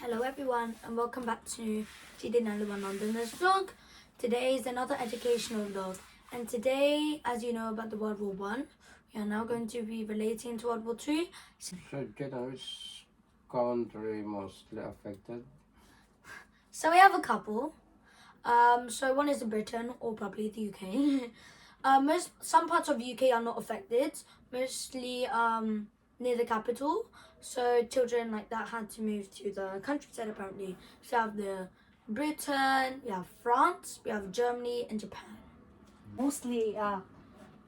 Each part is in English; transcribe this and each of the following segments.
Hello everyone and welcome back to GD91 Londoners vlog. Today is another educational vlog, and today, as you know about the World War I, we are now going to be relating to World War II. So, which country mostly affected? So we have a couple. So one is Britain, or probably the UK. Some parts of the UK are not affected, mostly near the capital. So children like that had to move to the countryside apparently. So we have the Britain, we have France, we have Germany and Japan. Mostly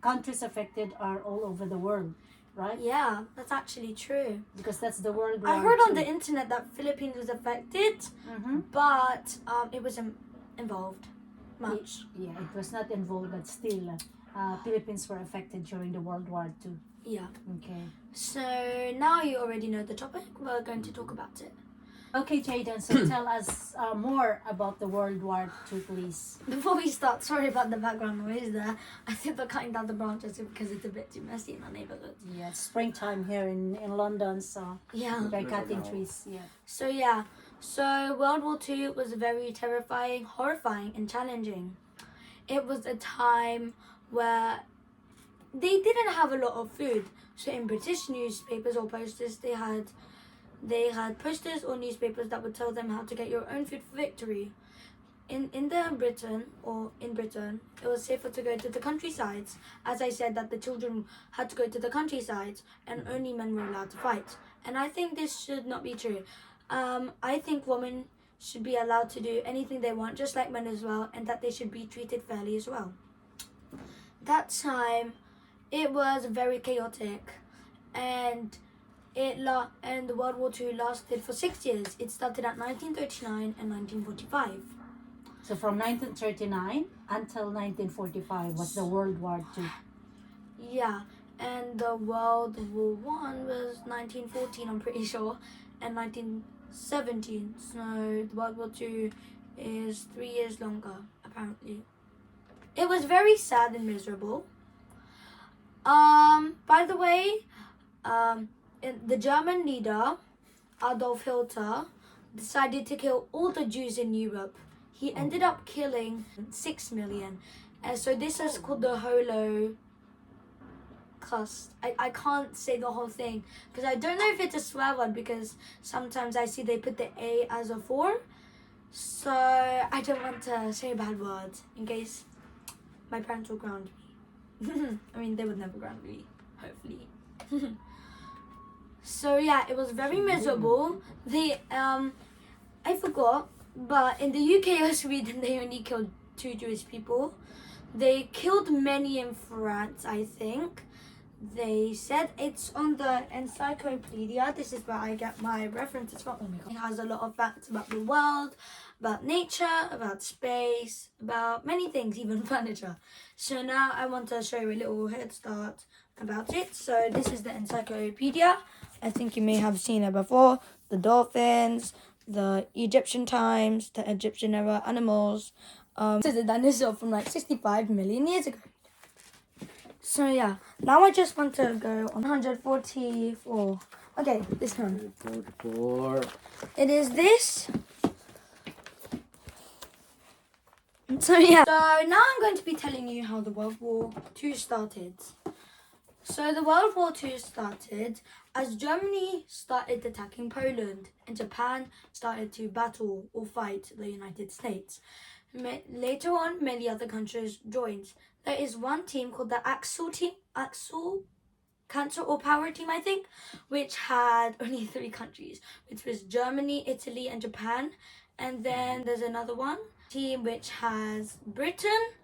countries affected are all over the world, right? Yeah, that's actually true. Because that's the World War I heard on II. the internet that Philippines was affected, Mhm. but it wasn't involved much. Yeah, it was not involved, but still, Philippines were affected during the World War II. Yeah. Okay. So now you already know the topic. We're going to talk about it. Okay, Jayden, so tell us more about the World War II, please. Before we start, sorry about the background noise there. I think we're cutting down the branches because it's a bit too messy in our neighborhood. Yeah, it's springtime here in London, so Yeah. we're cutting trees. Yeah. So World War II was very terrifying, horrifying, and challenging. It was a time where they didn't have a lot of food. So in British newspapers or posters, they had posters or newspapers that would tell them how to get your own food for victory. In Britain, it was safer to go to the countrysides. As I said, that the children had to go to the countrysides and only men were allowed to fight. And I think this should not be true. I think women should be allowed to do anything they want, just like men as well, and that they should be treated fairly as well. That time, it was very chaotic, and the World War II lasted for 6 years. It started at 1939 and 1945. So from 1939 until 1945 was the World War II. Yeah, and the World War I was 1914, I'm pretty sure, and 1917. So the World War II is 3 years longer, apparently. It was very sad and miserable. By the way, the German leader, Adolf Hitler, decided to kill all the Jews in Europe. He ended up killing 6 million. And so this is called the Holocaust. I can't say the whole thing because I don't know if it's a swear word, because sometimes I see they put the A as a 4. So I don't want to say bad words in case my parents will ground me. I mean, they would never ground me, hopefully. So yeah, it was very miserable. I forgot, but in the UK or Sweden, they only killed 2 Jewish people. They killed many in France, I think. They said it's on the encyclopedia. This is where I get my references from. Oh my god. It has a lot of facts about the world, about nature, about space, about many things, even furniture. So now I want to show you a little head start about it. So this is the encyclopedia. I think you may have seen it before. The dolphins, the Egyptian times, the Egyptian era animals. This is a dinosaur from like 65 million years ago. So yeah, now I just want to go on 144. Okay, this one. 44. It is this. So yeah. So now I'm going to be telling you how the World War II started. So the World War II started as Germany started attacking Poland and Japan started to battle or fight the United States. Later on, many other countries joined. There is one team called the Axel Cancer or Power Team, I think, which had only 3 countries, which was Germany, Italy, and Japan. And then there's another one team which has Britain,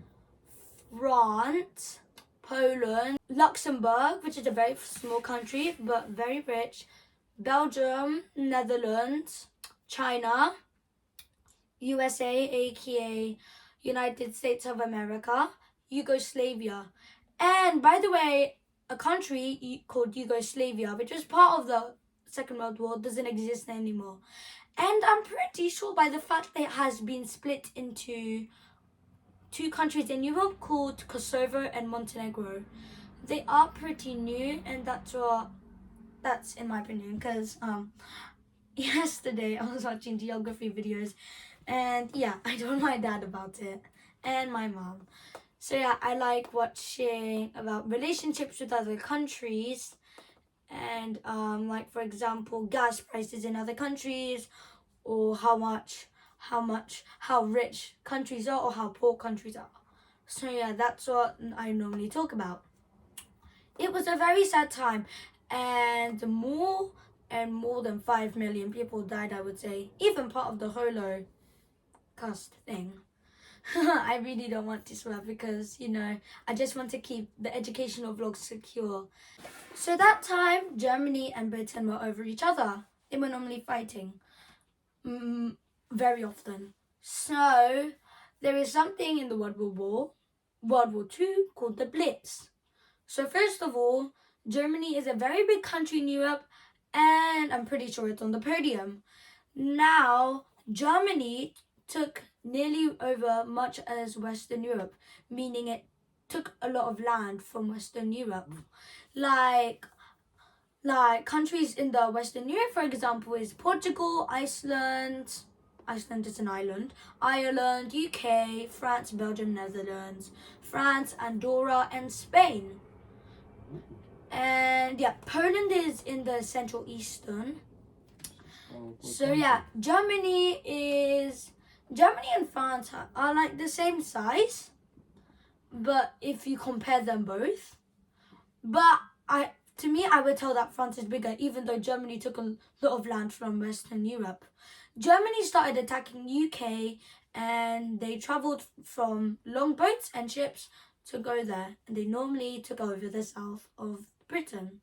France, Poland, Luxembourg, which is a very small country but very rich, Belgium, Netherlands, China, USA, aka United States of America, Yugoslavia. And by the way, a country called Yugoslavia, which was part of the Second World War, doesn't exist anymore. And I'm pretty sure by the fact that it has been split into 2 countries in Europe called Kosovo and Montenegro. They are pretty new, and that's in my opinion, because yesterday I was watching geography videos, and yeah, I told my dad about it and my mom. So yeah, I like watching about relationships with other countries, and like for example, gas prices in other countries, or how rich countries are or how poor countries are. So yeah, that's what I normally talk about. It was a very sad time, and more than 5 million people died, I would say, even part of the Holocaust thing. I really don't want to swear because, I just want to keep the educational vlogs secure. So that time, Germany and Britain were over each other. They were normally fighting very often. So there is something in the World War II, called the Blitz. So first of all, Germany is a very big country in Europe, and I'm pretty sure it's on the podium. Now, Germany took nearly over much as Western Europe, meaning it took a lot of land from Western Europe. Like countries in the Western Europe, for example, is Portugal, Iceland is an island, Ireland, UK, France, Belgium, Netherlands, France, Andorra, and Spain. And yeah, Poland is in the Central Eastern. So yeah, Germany and France are like the same size, but if you compare them both, but to me, I would tell that France is bigger, even though Germany took a lot of land from Western Europe. Germany started attacking UK, and they travelled from long boats and ships to go there, and they normally took over the south of Britain.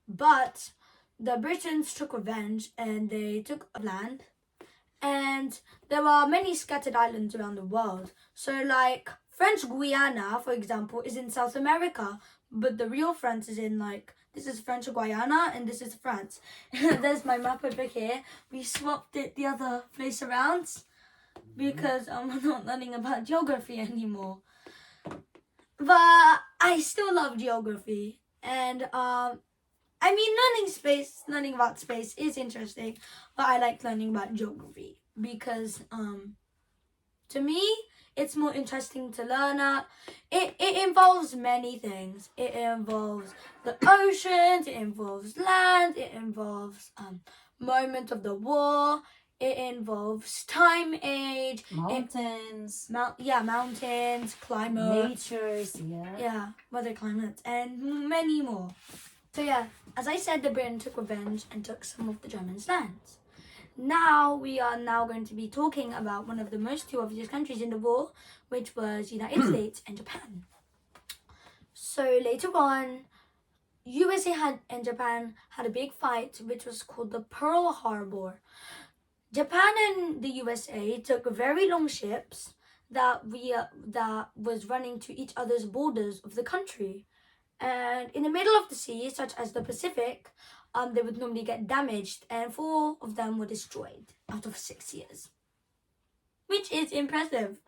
But the Britons took revenge, and they took land, and there are many scattered islands around the world. So like French Guiana, for example, is in South America, but the real France is in this is French Guiana and this is France. There's my map over here. We swapped it the other place around because I'm not learning about geography anymore. But I still love geography, and learning about space is interesting, but I like learning about geography because to me it's more interesting to learn at. It involves many things. It involves the oceans, it involves land, it involves moment of the war, it involves time age, Mountains. Mountains, climate, Natures, weather, climate, and many more. So yeah, as I said, the Britain took revenge and took some of the Germans' lands. Now we are going to be talking about one of the most two obvious countries in the war, which was United States and Japan. So later on, USA and Japan had a big fight, which was called the Pearl Harbor. Japan and the USA took very long ships that was running to each other's borders of the country. And in the middle of the sea, such as the Pacific, they would normally get damaged, and 4 of them were destroyed out of 6 years, which is impressive,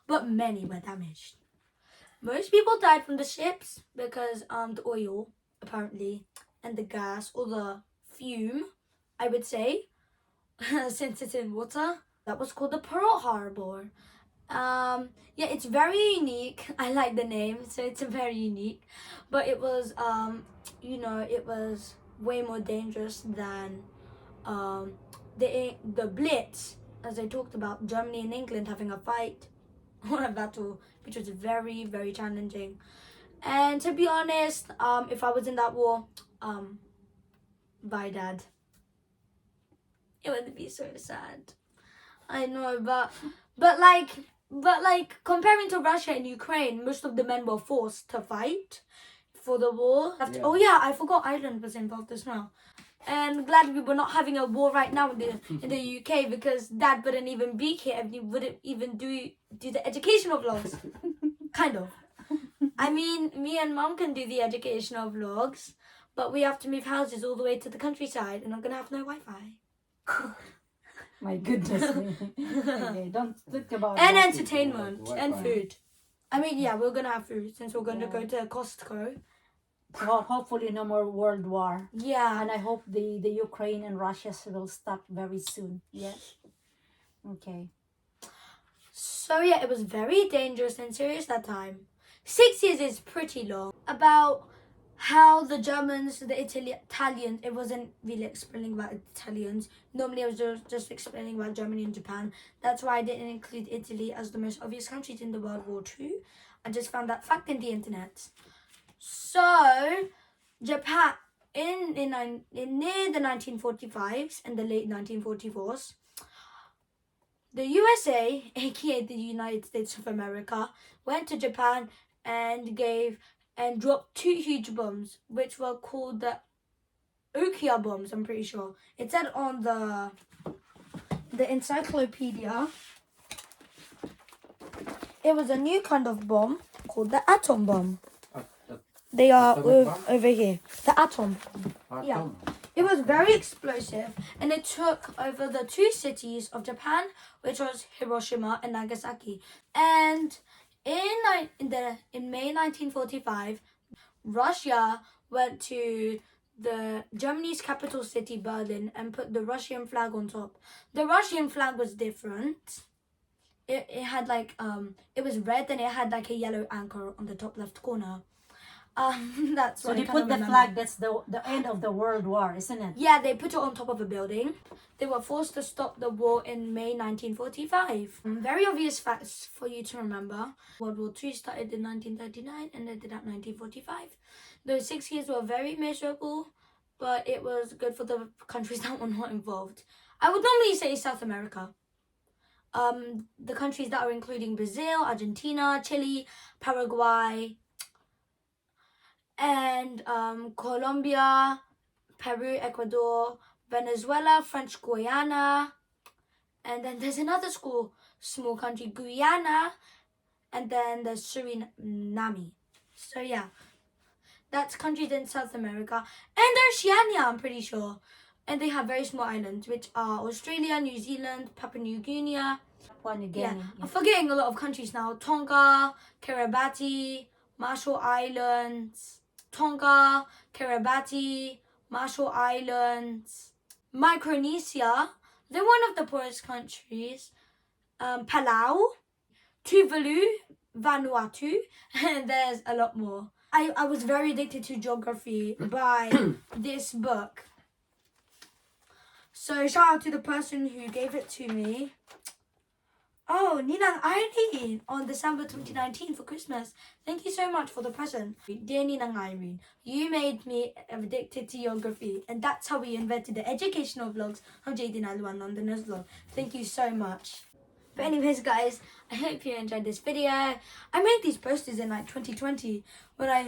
but many were damaged. Most people died from the ships because the oil, apparently, and the gas, or the fume, I would say, since it's in water, that was called the Pearl Harbor. It's very unique. I like the name, so it's very unique. But it was, it was way more dangerous than the Blitz, as I talked about, Germany and England having a fight or a battle, which was very, very challenging. And to be honest, if I was in that war, bye, Dad. It would be so sad. I know, but comparing to Russia and Ukraine, most of the men were forced to fight for the war. Yeah. Oh yeah, I forgot Ireland was involved as well. And glad we were not having a war right now in the UK, because Dad wouldn't even be here and he wouldn't even do the educational vlogs. Kind of. I mean, me and Mom can do the educational vlogs, but we have to move houses all the way to the countryside, and I'm gonna have no Wi-Fi. My goodness me. Okay, don't think about And that. entertainment and food. I mean, yeah, we're gonna have food since we're going to go to Costco. So hopefully no more world war. Yeah. And I hope the Ukraine and Russia will stop very soon. Yeah. Okay. So yeah, it was very dangerous and serious that time. 6 years is pretty long. About how the Germans, the Italians, it wasn't really explaining about Italians. Normally I was just explaining about Germany and Japan. That's why I didn't include Italy as the most obvious countries in the World War II. I just found that fact in the internet. So, Japan, in near the 1945s and the late 1944s, the USA, aka the United States of America, went to Japan and dropped 2 huge bombs, which were called the Ukiah bombs, I'm pretty sure. It said on the encyclopedia, it was a new kind of bomb called the atom bomb. They are over here. The atom. Yeah. It was very explosive, and it took over the 2 cities of Japan, which was Hiroshima and Nagasaki. And in May 1945, Russia went to the Germany's capital city, Berlin, and put the Russian flag on top. The Russian flag was different. It had like it was red and it had like a yellow anchor on the top left corner. That's So what they I put the remember. flag. That's the end of the world war, isn't it? Yeah, they put it on top of a building. They were forced to stop the war in May 1945. Very obvious facts for you to remember. World War II started in 1939 and ended at 1945. Those 6 years were very miserable, but it was good for the countries that were not involved. I would normally say South America. The countries that are including Brazil, Argentina, Chile, Paraguay, and Colombia, Peru, Ecuador, Venezuela, French Guiana, and then there's another small country, Guyana, and then there's Suriname. So yeah, that's countries in South America, and Oceania, I'm pretty sure. And they have very small islands, which are Australia, New Zealand, Papua New Guinea. Papua New Guinea. Yeah, I'm forgetting a lot of countries now. Tonga, Kiribati, Marshall Islands, Tonga, Kiribati, Marshall Islands, Micronesia. They're one of the poorest countries. Palau, Tuvalu, Vanuatu, and there's a lot more. I was very addicted to geography by this book. So shout out to the person who gave it to me. Oh, Ninang Irene on December 2019 for Christmas. Thank you so much for the present. Dear Ninang Irene, you made me addicted to geography, and that's how we invented the educational vlogs of Jadin Alwan Londoners Vlog. Thank you so much. But anyways, guys, I hope you enjoyed this video. I made these posters in like 2020 when I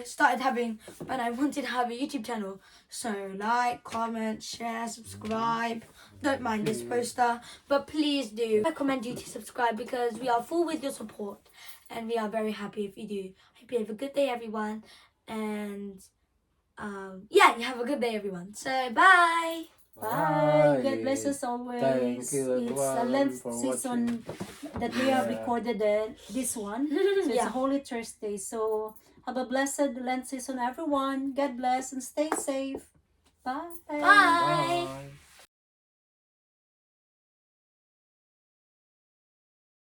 wanted to have a YouTube channel. So like, comment, share, subscribe. Don't mind this poster, but please do. I recommend you to subscribe because we are full with your support, and we are very happy if you do. Hope you have a good day, everyone, and yeah, you have a good day, everyone. So bye. Bye. God bless us always. Thank you, It's a everyone, Lent for season that we have recorded this one. So it's Yeah. a Holy Thursday. So have a blessed Lent season, everyone. God bless and stay safe. Bye. Bye. Bye.